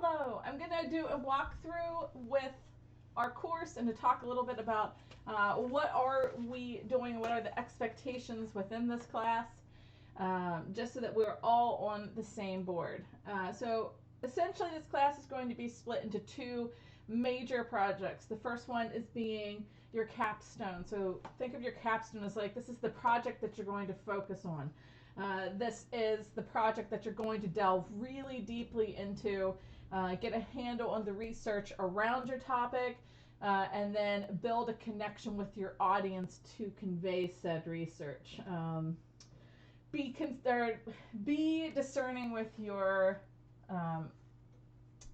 Hello, I'm going to do a walkthrough with our course and to talk a little bit about what are we doing, what are the expectations within this class, just so that we're all on the same board. So essentially this class is going to be split into two major projects. The first one is being your capstone. So think of your capstone as like, this is the project that you're going to focus on. This is the project that you're going to delve really deeply into, get a handle on the research around your topic, and then build a connection with your audience to convey said research. Be discerning with your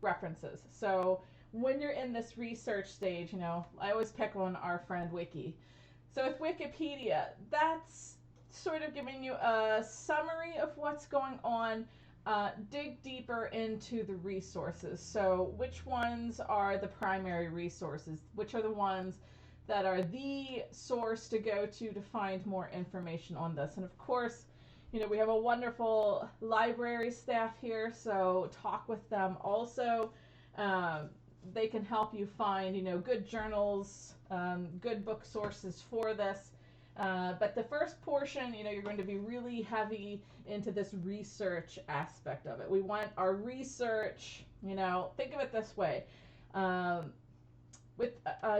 references. So when you're in this research stage, I always pick on our friend Wiki. So with Wikipedia, that's sort of giving you a summary of what's going on. Dig deeper into the resources. So which ones are the primary resources? Which are the ones that are the source to go to find more information on this? And of course, we have a wonderful library staff here, so talk with them also. They can help you find, good journals, good book sources for this. But the first portion, you're going to be really heavy into this research aspect of it. We want our research, think of it this way. With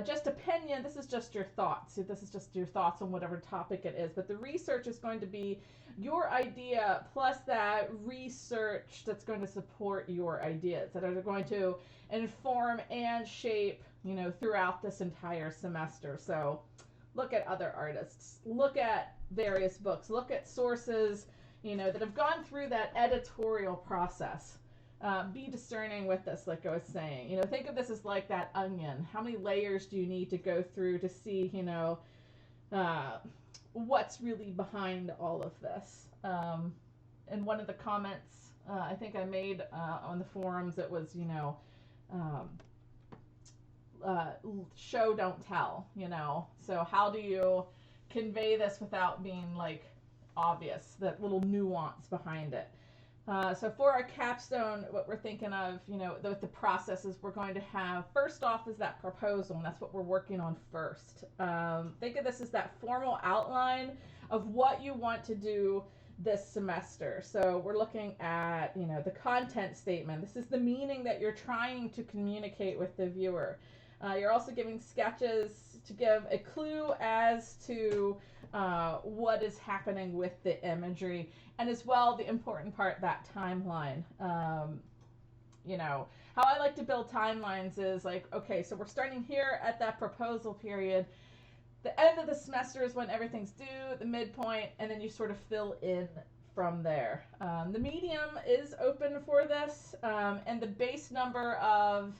just opinion, this is just your thoughts. This is just your thoughts on whatever topic it is. But the research is going to be your idea plus that research that's going to support your ideas, that are going to inform and shape, throughout this entire semester. So look at other artists, look at various books, look at sources, that have gone through that editorial process. Be discerning with this, like I was saying. Think of this as like that onion. How many layers do you need to go through to see, what's really behind all of this? And one of the comments I think I made on the forums, it was, show, don't tell, So how do you convey this without being like obvious, that little nuance behind it? So for our capstone, what we're thinking of, with the processes we're going to have, first off is that proposal, and that's what we're working on first. Think of this as that formal outline of what you want to do this semester. So we're looking at, the content statement. This is the meaning that you're trying to communicate with the viewer. You're also giving sketches to give a clue as to what is happening with the imagery, and as well the important part, that timeline. How I like to build timelines is like, okay, so we're starting here at that proposal period. The end of the semester is when everything's due, the midpoint, and then you sort of fill in from there. The medium is open for this, and the base number of,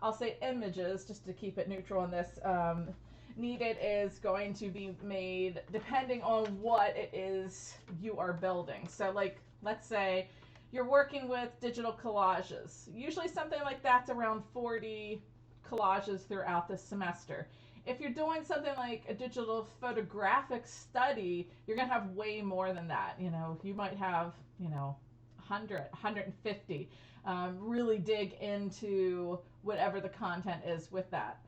I'll say, images, just to keep it neutral on this, needed is going to be made depending on what it is you are building. So like, let's say you're working with digital collages. Usually something like that's around 40 collages throughout the semester. If you're doing something like a digital photographic study, you're going to have way more than that. You might have, 100, 150. Really dig into whatever the content is with that.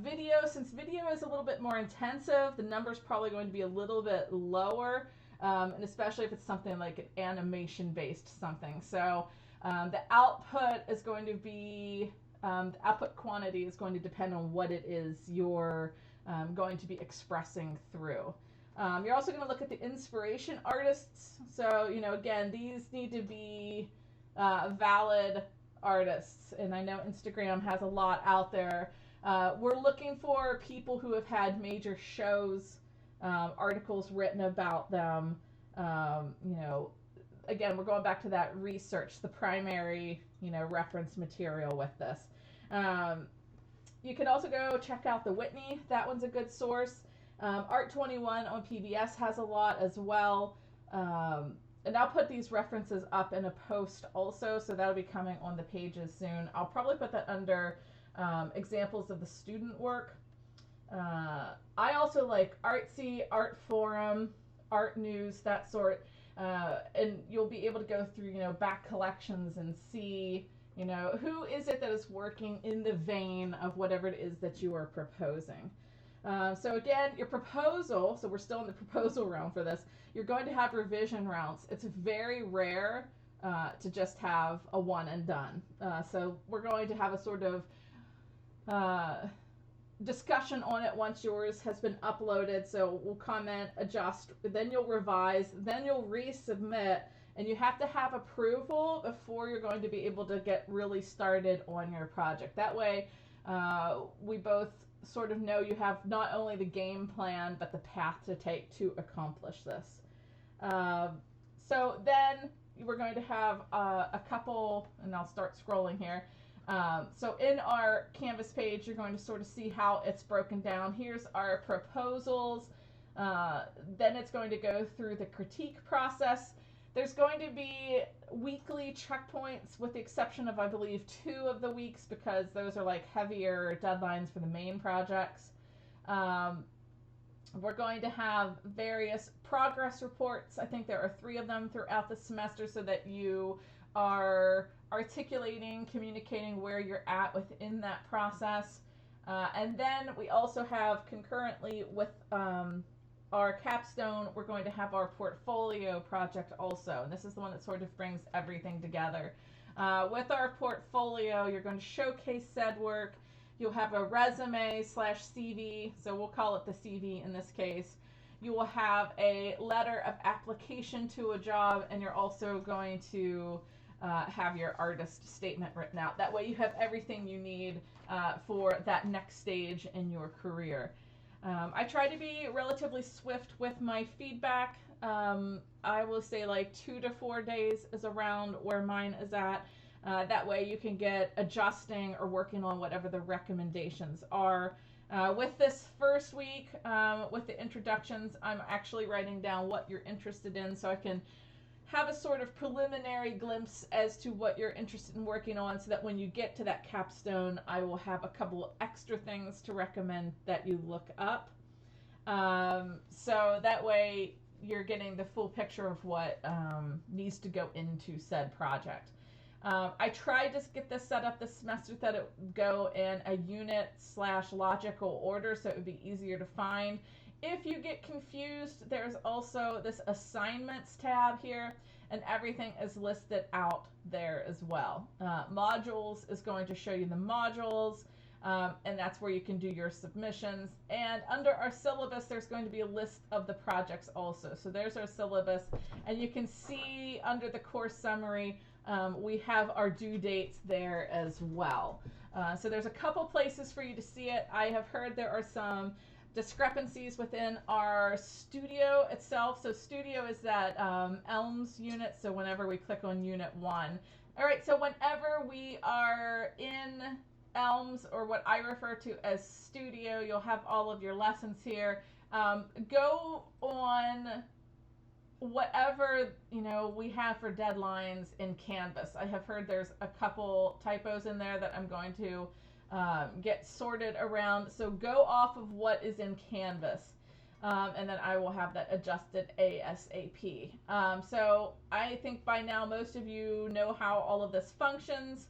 Video, since video is a little bit more intensive, the number's probably going to be a little bit lower, and especially if it's something like an animation-based something. So the output is going to be, the output quantity is going to depend on what it is you're going to be expressing through. You're also going to look at the inspiration artists. So, again, these need to be valid artists, and I know Instagram has a lot out there. We're looking for people who have had major shows, articles written about them. Again, we're going back to that research, the primary, reference material with this. You can also go check out the Whitney. That one's a good source. Art21 on PBS has a lot as well. And I'll put these references up in a post also, so that'll be coming on the pages soon. I'll probably put that under examples of the student work. I also like Artsy, Art Forum, Art News, that sort. And you'll be able to go through, back collections and see, You know, who is it that is working in the vein of whatever it is that you are proposing? So again, your proposal, so we're still in the proposal round for this, you're going to have revision rounds. It's very rare to just have a one and done. So we're going to have a sort of discussion on it once yours has been uploaded. So we'll comment, adjust, then you'll revise, then you'll resubmit, and you have to have approval before you're going to be able to get really started on your project. That way, we both sort of know you have not only the game plan, but the path to take to accomplish this. So then we're going to have a couple, and I'll start scrolling here. So in our Canvas page, you're going to sort of see how it's broken down. Here's our proposals. Then it's going to go through the critique process. There's going to be weekly checkpoints with the exception of, I believe, 2 of the weeks because those are like heavier deadlines for the main projects. We're going to have various progress reports. I think there are 3 of them throughout the semester so that you are articulating, communicating where you're at within that process. And then we also have concurrently with our capstone, we're going to have our portfolio project also. And this is the one that sort of brings everything together. With our portfolio, you're going to showcase said work. You'll have a resume / CV, so we'll call it the CV in this case. You will have a letter of application to a job, and you're also going to have your artist statement written out. That way you have everything you need for that next stage in your career. I try to be relatively swift with my feedback. I will say like 2 to 4 days is around where mine is at. That way you can get adjusting or working on whatever the recommendations are. With this first week, with the introductions, I'm actually writing down what you're interested in so I can have a sort of preliminary glimpse as to what you're interested in working on so that when you get to that capstone, I will have a couple of extra things to recommend that you look up. So that way you're getting the full picture of what needs to go into said project. I tried to get this set up this semester that it would go in a unit / logical order so it would be easier to find. If you get confused, there's also this assignments tab here, and everything is listed out there as well. Modules is going to show you the modules, and that's where you can do your submissions. And under our syllabus, there's going to be a list of the projects also. So there's our syllabus, and you can see under the course summary, we have our due dates there as well. So there's a couple places for you to see it. I have heard there are some discrepancies within our studio itself. So studio is that Elms unit. So whenever we click on unit 1. All right, so whenever we are in Elms, or what I refer to as studio, you'll have all of your lessons here. Go on whatever we have for deadlines in Canvas. I have heard there's a couple typos in there that I'm going to get sorted around. So go off of what is in Canvas, and then I will have that adjusted ASAP. So I think by now most of you know how all of this functions.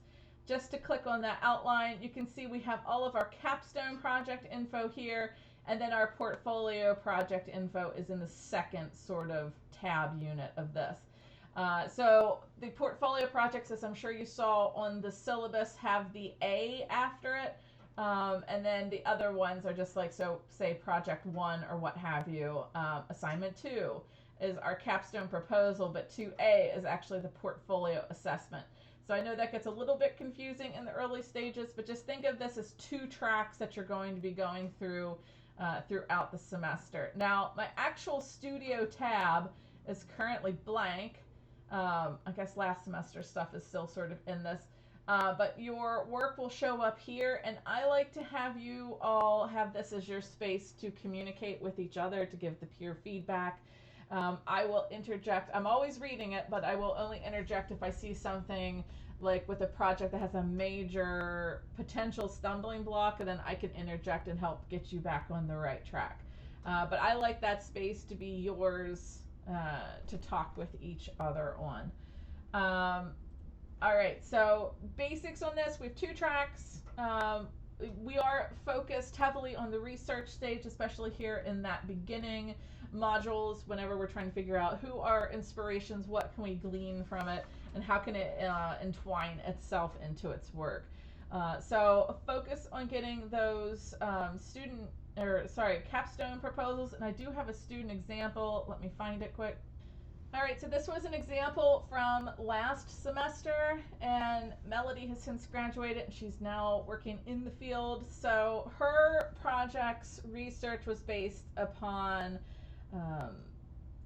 Just to click on that outline, you can see we have all of our capstone project info here, and then our portfolio project info is in the second sort of tab unit of this. So the portfolio projects, as I'm sure you saw on the syllabus, have the A after it. And then the other ones are just like, so say project 1 or what have you. Assignment 2 is our capstone proposal, but 2A is actually the portfolio assessment. So I know that gets a little bit confusing in the early stages, but just think of this as 2 tracks that you're going to be going through throughout the semester. Now, my actual studio tab is currently blank. I guess last semester stuff is still sort of in this. But your work will show up here, and I like to have you all have this as your space to communicate with each other, to give the peer feedback. I will interject. I'm always reading it, but I will only interject if I see something like with a project that has a major potential stumbling block, and then I can interject and help get you back on the right track. But I like that space to be yours to talk with each other on. All right, so basics on this, we have 2 tracks. We are focused heavily on the research stage, especially here in that beginning modules, whenever we're trying to figure out who are inspirations, what can we glean from it, and how can it entwine itself into its work. So focus on getting those capstone proposals, and I do have a student example. Let me find it quick. All right, so this was an example from last semester, and Melody has since graduated and she's now working in the field. So her project's research was based upon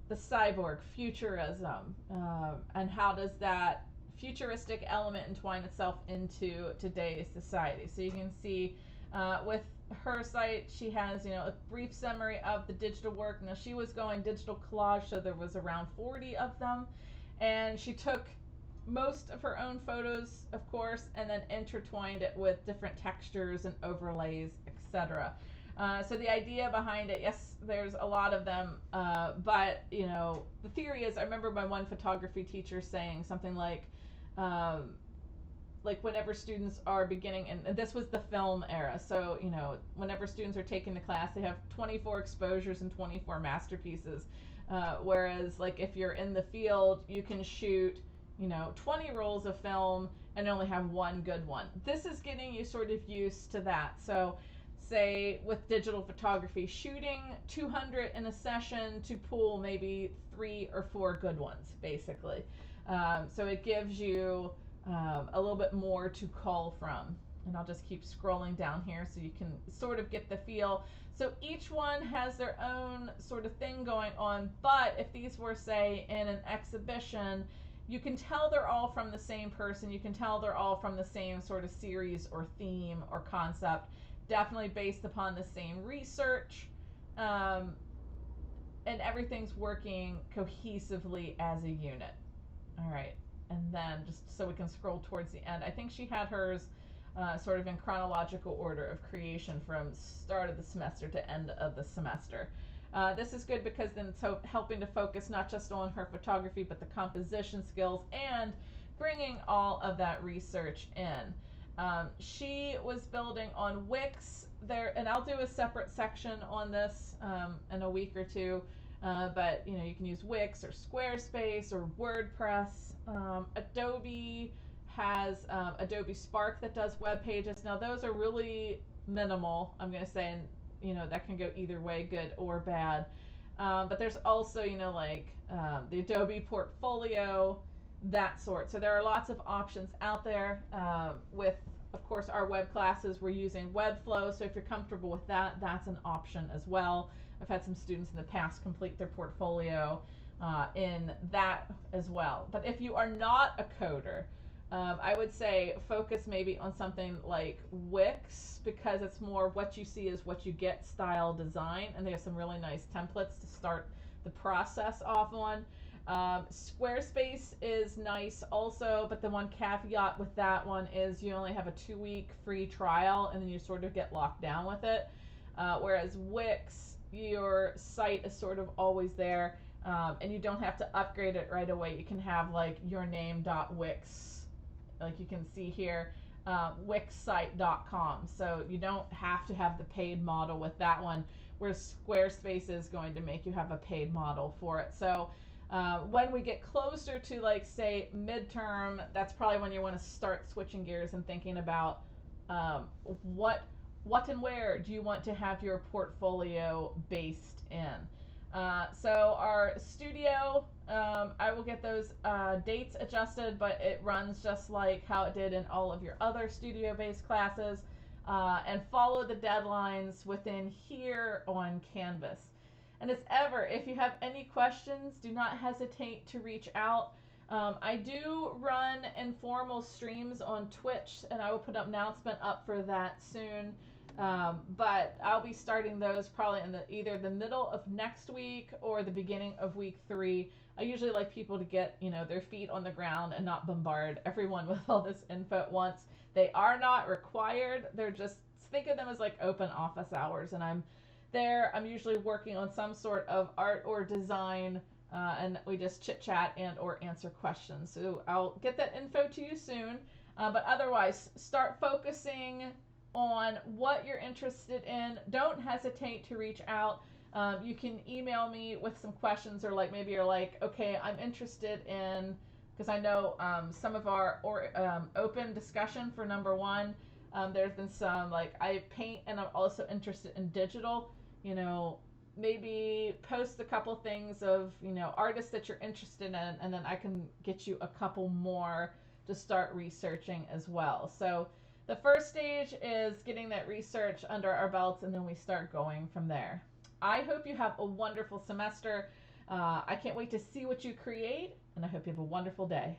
the cyborg, futurism, and how does that futuristic element entwine itself into today's society. So you can see with her site, she has, a brief summary of the digital work. Now, she was going digital collage, so there was around 40 of them, and she took most of her own photos, of course, and then intertwined it with different textures and overlays, etc. So the idea behind it, yes, there's a lot of them, but the theory is, I remember my one photography teacher saying something like whenever students are beginning, and this was the film era, so whenever students are taking the class, they have 24 exposures and 24 masterpieces, whereas like if you're in the field, you can shoot 20 rolls of film and only have one good one. This is getting you sort of used to that. So say with digital photography, shooting 200 in a session to pull maybe 3 or 4 good ones, basically. So it gives you a little bit more to call from. And I'll just keep scrolling down here so you can sort of get the feel. So each one has their own sort of thing going on, but if these were, say, in an exhibition, you can tell they're all from the same person. You can tell they're all from the same sort of series or theme or concept, definitely based upon the same research. And everything's working cohesively as a unit. All right. And then just so we can scroll towards the end, I think she had hers sort of in chronological order of creation from start of the semester to end of the semester. This is good because then it's helping to focus not just on her photography, but the composition skills and bringing all of that research in. She was building on Wix there, and I'll do a separate section on this in a week or two. But you can use Wix or Squarespace or WordPress. Adobe has Adobe Spark that does web pages. Now those are really minimal, I'm going to say, and that can go either way, good or bad. But there's also the Adobe Portfolio, that sort. So there are lots of options out there. With, of course, our web classes, we're using Webflow. So if you're comfortable with that, that's an option as well. I've had some students in the past complete their portfolio in that as well. But if you are not a coder, I would say focus maybe on something like Wix, because it's more what you see is what you get style design, and they have some really nice templates to start the process off on. Squarespace is nice also, but the one caveat with that one is you only have a 2-week free trial, and then you sort of get locked down with it. Whereas Wix, your site is sort of always there, and you don't have to upgrade it right away. You can have like yourname.wix, like you can see here, wixsite.com. So you don't have to have the paid model with that one, where Squarespace is going to make you have a paid model for it. So when we get closer to, like, say, midterm, that's probably when you want to start switching gears and thinking about what and where do you want to have your portfolio based in. So our studio, I will get those dates adjusted, but it runs just like how it did in all of your other studio-based classes, and follow the deadlines within here on Canvas. And as ever, if you have any questions, do not hesitate to reach out. I do run informal streams on Twitch, and I will put an announcement up for that soon. But I'll be starting those probably in either the middle of next week or the beginning of week 3. I usually like people to get, their feet on the ground and not bombard everyone with all this info at once. They are not required. They're just, think of them as like open office hours, and I'm there. I'm usually working on some sort of art or design and we just chit chat and or answer questions. So I'll get that info to you soon. But otherwise, start focusing on what you're interested in. Don't hesitate to reach out. You can email me with some questions, or like maybe you're like, okay, I'm interested in, because I know some of our open discussion for number one. There's been some like I paint and I'm also interested in digital. You know, maybe post a couple things of artists that you're interested in, and then I can get you a couple more to start researching as well. So the first stage is getting that research under our belts, and then we start going from there. I hope you have a wonderful semester. I can't wait to see what you create, and I hope you have a wonderful day.